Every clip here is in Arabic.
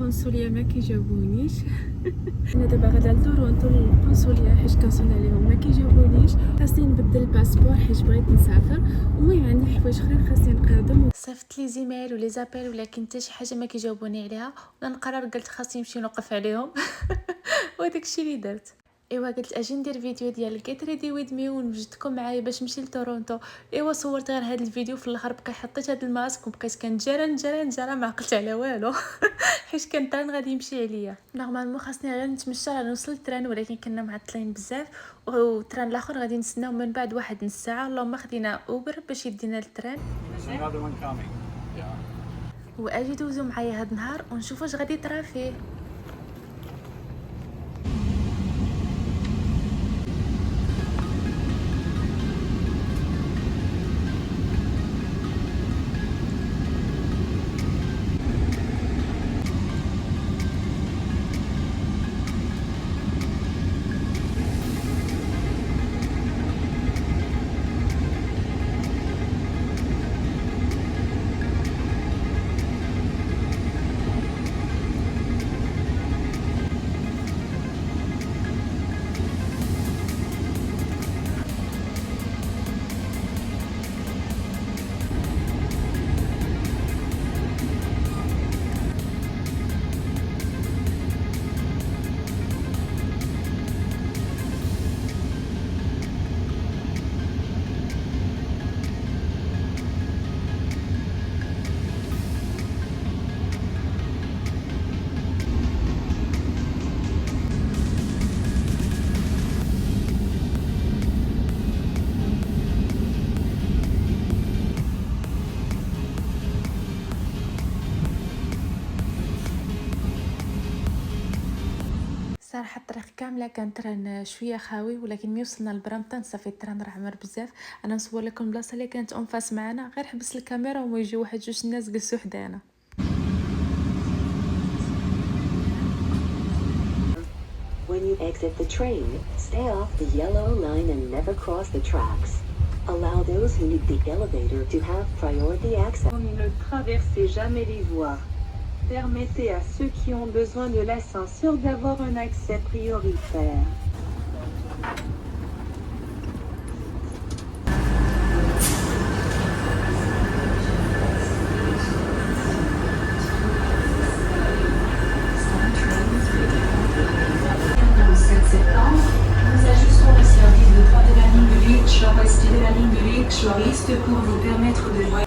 القنصليه ما كيجاوبونيش. انا دابا غادا لتورونتو للقنصليه حيت كنصون عليهم ما كيجاوبونيش. خاصني نبدل الباسبور حيت بغيت نسافر. المهم عندي حوايج اخرين خاصني نقادم. صيفط لي زيميل ولي زابيل ولكن حتى شي حاجه ما كيجاوبوني عليها، وانا نقرر قلت خاصني نمشي نوقف عليهم. وداك الشيء اللي درت. ايوا قلت اجي ندير فيديو ديال جيت ريدي ويد مي ونوجدكم معايا باش نمشي لتورونتو. ايوا صورت غير هذا الفيديو، في الاخر بقى حطيت هذا الماسك وبقيت كنجرى ما عقلت على والو. حيت كان التران غادي يمشي عليا. نورمالمون خاصني غير نتمشى نوصل للتران، ولكن كنا معطلين بزاف والتران الاخر غادي نستناو من بعد واحد نص ساعه. اللهم خدينا اوبر باش يدينا للتران. واجي دوزو معايا هاد النهار ونشوف واش غادي يطرا فيه. صراحه الطريق كامله كان تران شويه خاوي، ولكن ملي وصلنا لبرامتون صافي التران راه عمر بزاف. انا نصور لكم البلاصه اللي كانت اون فاس معنا، غير حبس الكاميرا وما يجيو واحد جوج الناس جلسوا حدانا. When you exit the train, stay off the yellow line and never cross the tracks. Allow those who need the elevator to have priority access. Ne traversez jamais les voies. Permettez à ceux qui ont besoin de l'ascenseur d'avoir un accès prioritaire. Le 7 septembre, nous ajustons le service de train de la ligne de Lake-Shore-Est et de la ligne de Lake-Shore-East pour vous permettre de voyager.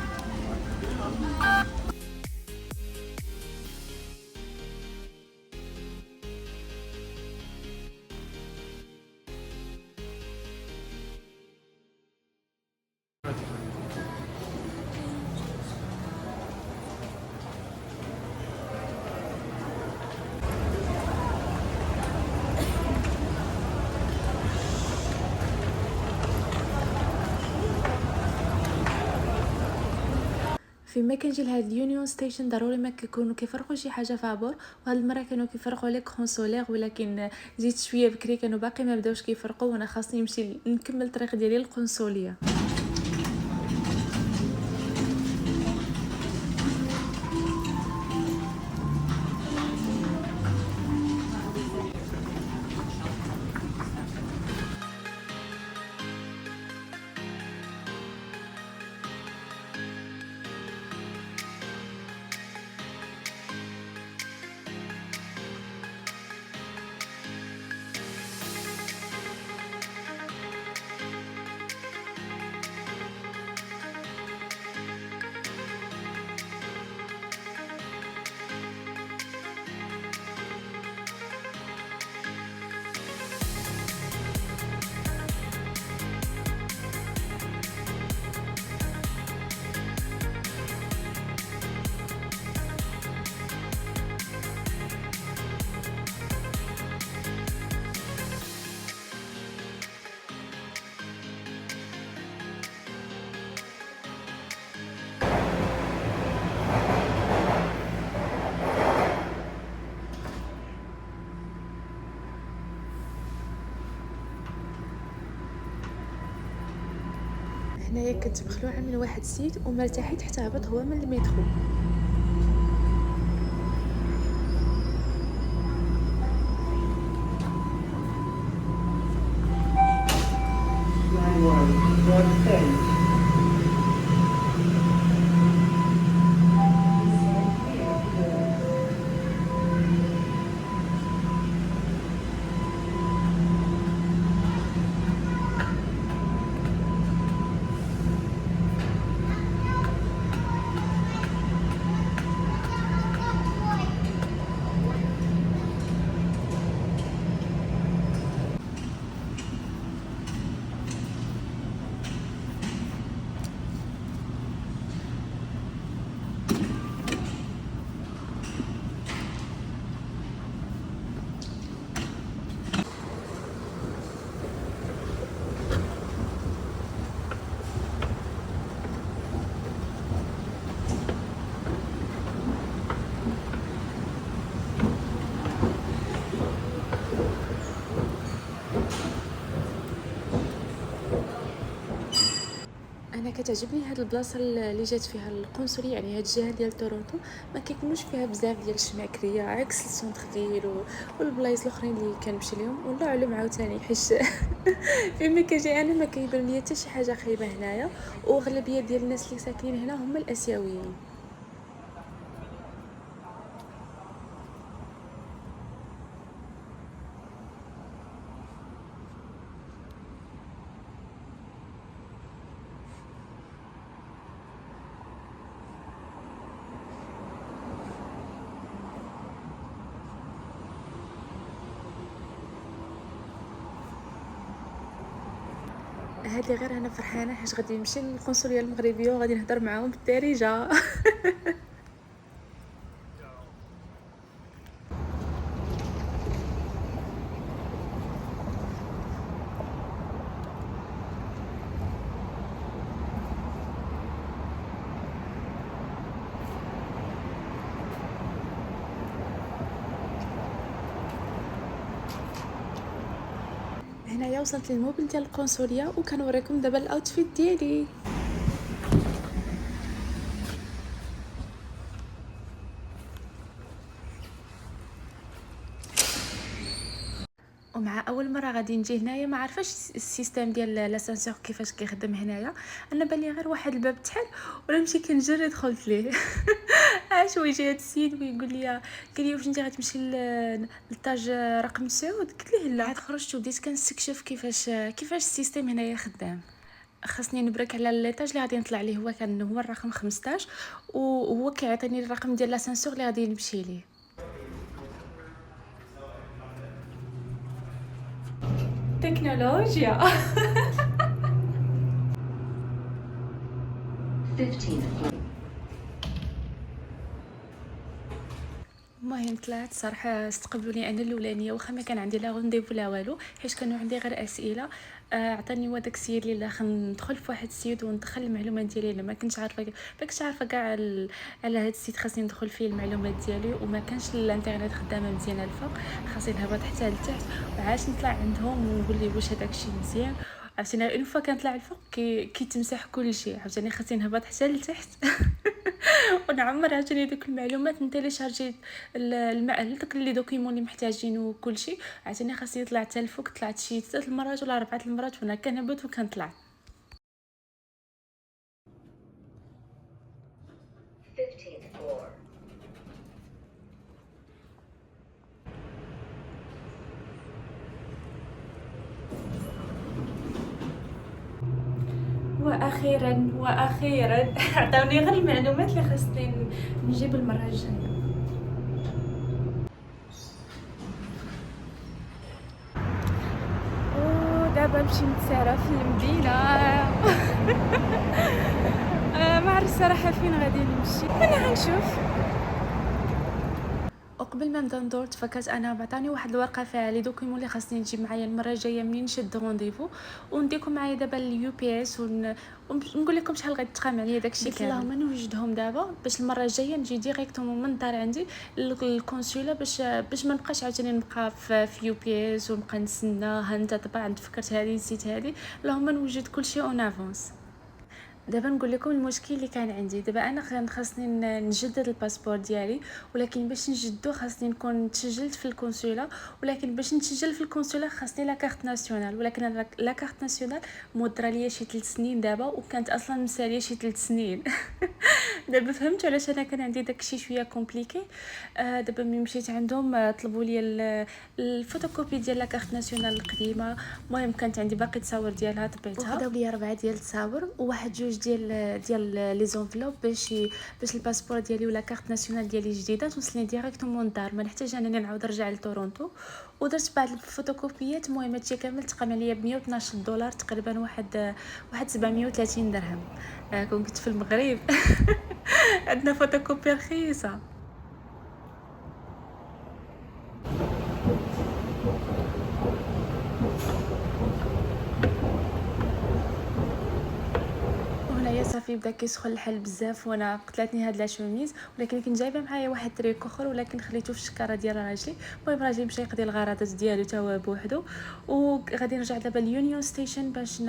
فيما كنجي لهاد اليونيون ستيشن ضروري ما كيكونوا كيفرقوا شي حاجه فابور، وهاد المره كانوا كيفرقوا لي كونسولير، ولكن جيت شويه بكري كانوا باقي ما بداوش كيفرقوا، وانا خاصني نمشي نكمل الطريق ديالي للقنصليه. هنايا كنت مخلوعه من واحد السيد وما ارتحيت حتى هبط هو من المترو. انا كتعجبني هاد البلاصه اللي جات فيها القنصليه، يعني هاد الجهه ديال تورونتو ما كيكونوش فيها بزاف ديال الشماكريه عكس السونتر فيل والبلايص الاخرين اللي كنمشي لهم. والله علم عاوتاني حيت فين كنجي انا ما كيبان ليا حتى شي حاجه خايبه هنايا، واغلبيه ديال الناس اللي ساكنين هنا هما الاسيويين. هادي غير انا فرحانه حيت غادي نمشي للقنصليه المغربيه وغادي نهضر معاهم بالدارجه. هنايا وصلت للموبل ديال القنصليه وكنوريكم دابا الاوتفيت ديالي. ومع اول مره غادي نجي هنايا ما عارفاش السيستم ديال لاسانسور كيفاش كيخدم هنايا. انا بان لي غير واحد الباب تحل ولا نمشي كنجري دخلت ليه. عاش ويجي هاد السيد ويقول لي قال لي واش انت غتمشي للطاج رقم 9؟ قلت ليه لا. عاد خرجت وبديت كنستكشف كيفاش السيستم هنايا خدام. خاصني نبرك على ليطاج اللي غادي نطلع ليه، هو الرقم 15 وهو كيعطيني الرقم ديال لاسانسور اللي غادي نمشي ليه. تكنولوجيا. 15th. المهم طلعت صراحه استقبلوني انا الاولانيه، واخا ما كان عندي لا رونديفو لا والو حيت كانوا عندي غير اسئله. عطاني هو داك السيد اللي لا ندخل في واحد السيت وندخل المعلومات ديالي. انا ما كنتش عارفه كاع على هذا السيت خاصني ندخل فيه المعلومات ديالي، وما كانش الانترنت خدامه مزيانه الفوق، خاصني نهبط حتى لتحت وعاش نطلع عندهم ونقول لي واش هذاك الشيء مزيان. عرفتي اون فوا كنطلع الفوق كيتمسح كل شيء. عرفتي خاصني نهبط حتى لتحت. ونعمر عاوتاني دوك المعلومات نتيليشارجي داك لي دوكيمون اللي محتاجين وكل شيء. عاوتاني خاصني نطلع حتى الفوق، طلعت شي 3 المرات ولا 4 المرات وانا كنهبط وكنطلع. 15th floor. واخيرا عطاوني غير المعلومات اللي خاصني نجيب المره الجايه. ودابا نمشي نتسارى في المدينه. ما عرفت الصراحه فين غادي نمشي، انا غنشوف. وقبل ما نبدا ندور تفكرت انا بعطاني واحد الورقه فيها لي دوكيمون اللي خاصني نجيب معايا المره الجايه منين نشد رونديفو، ونديكم معايا دابا اليو بي اس ونقول لكم شحال غيتقام عليا داكشي كامل. اللهم نوجدهم دابا باش المره الجايه نجي ديريكتومون من الدار عندي للكونسولا باش ما نبقاش عاوتاني نبقى في يو بي اس ونبقى نتسنى ها انت طبعا فكرت هذه نسيت هذه. اللهم نوجد كلشي اون افونس. دابا نقول لكم المشكل اللي كان عندي. دابا انا خاصني نجدد الباسبور ديالي، ولكن باش نجدو خاصني نكون تسجلت في الكونسولا، ولكن باش نتسجل في الكونسولا خاصني لا كارت ناسيونال، ولكن أنا لا كارت ناسيونال مودره ليا شي 3 سنين دابا، وكانت اصلا مساليه شي 3 سنين. دابا فهمت علاش انا كان عندي داكشي شويه كومبليكي. دابا ملي مشيت عندهم طلبوا لي الفوتوكوبي ديال لا كارت ناسيونال القديمه. المهم كانت عندي باقي تصاور ديالها طبيتها، وخداو لي 4 ديال التصاور وواحد جوج ديال لي زونفلوب باش الباسبور ديالي ولا كارت ناسيونال ديالي جديده توصلني ديريكتومون للدار، ما نحتاج انني نعاود نرجع لتورونتو. ودرت بعض الفوتوكوبيات. المهم هادشي كامل تقام عليا ب 112 دولار تقريبا، واحد 730 درهم. كون كنت في المغرب عندنا فوتوكوبي رخيصه. وهنايا صافي بدا كيسخن الحال بزاف، وانا قتلتني هاد لا شوميز، ولكن كنت جايبه معايا واحد تريك اخر ولكن خليته في الشكاره ديال راجلي. المهم راجلي مشى يقضي الغراضات ديالو تا هو بوحدو، وغادي نرجع دابا اليونيون ستيشن باش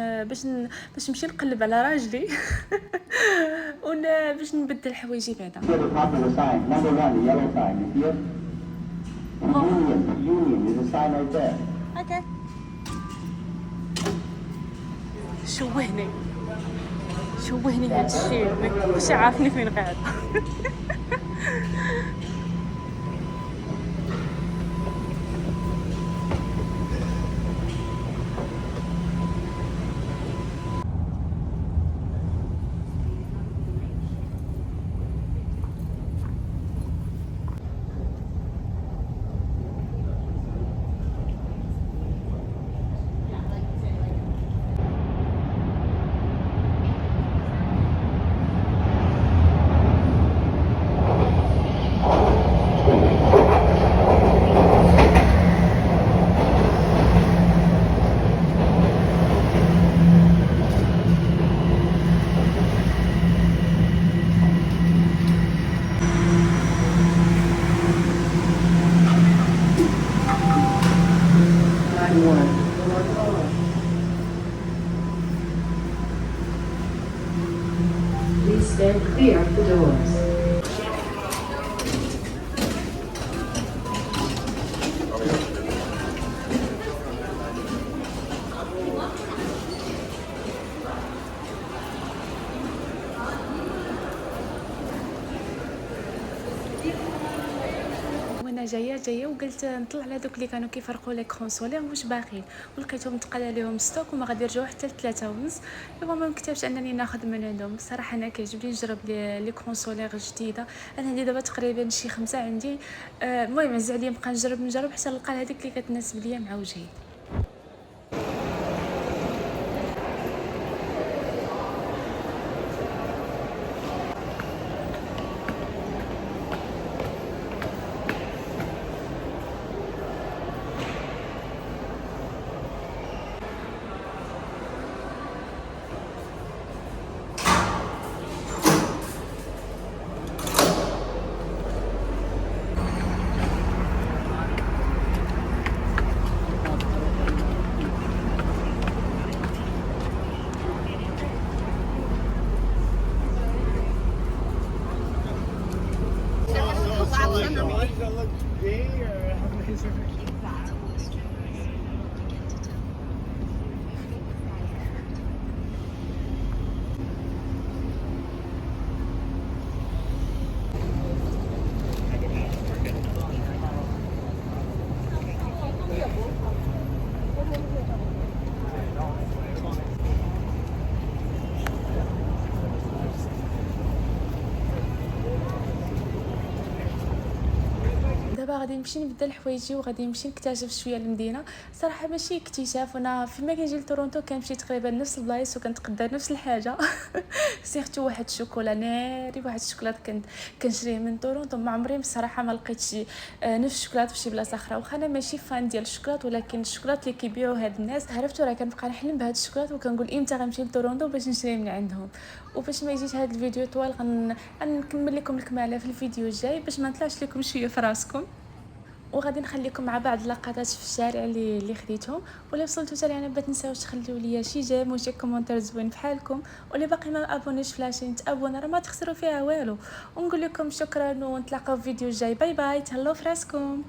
نمشي نقلب على راجلي باش نبدل حوايجي بعدا. Here the top of the sign, number 1, the yellow sign, you see it? Union is a sign right there. اوكي. شوهني هادشي، ماكنتش عارفني فين قاعده. Please stand clear of the doors. وانا جايه وقلت نطلع على دوك اللي كانوا كيفرقوا لي كونسولير واش باقيين، ولقيتهم تقال عليهم ستوك وما غادي يرجعوا حتى ل 3:30. المهم ما مكتبش انني ناخذ من عندهم. الصراحه انا كيعجبني نجرب لي كونسولير جديده. انا عندي دابا تقريبا شي 5 عندي. المهم عز عليا نبقى نجرب حتى نلقى هذيك اللي كتناسب ليا مع وجهي. دابا غادي نمشي نبدل حوايجي وغادي نمشي نكتشف شويه المدينه. صراحه ماشي اكتشاف، انا فيما كنجي لتورونتو كنمشي تقريبا نفس البلايص وكنتقدر نفس الحاجه. سيرتو واحد الشوكولا ناري، واحد الشوكولات كنشريه من تورونتو. ما عمري بصراحه ما لقيتش نفس الشوكولات في شي بلاصه اخرى. واخا انا ماشي فان ديال الشوكولات، ولكن الشوكولات اللي كيبيعوا هاد الناس عرفتو راه كنبقى نحلم بهاد الشوكولات وكنقول امتى غنمشي لتورونتو باش نشري من عندهم. وباش ما يجيش هاد الفيديو طوال غنكمل لكم الكماله في الفيديو الجاي باش ما نطلعش لكم شويه في راسكم. وغادي نخليكم مع بعض اللقطات في الشارع اللي خديتهم. ولا وصلتوا حتى لهنا ما تنساوش تخليوا لي شي جيم وشي كومونتير زوين بحالكم، واللي باقي ما ابونيش فلاشين تابونا راه ما تخسروا فيها والو. ونقول لكم شكرا ونتلاقاو في فيديو جاي. باي باي، تهلاو في راسكم.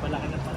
Wala ka na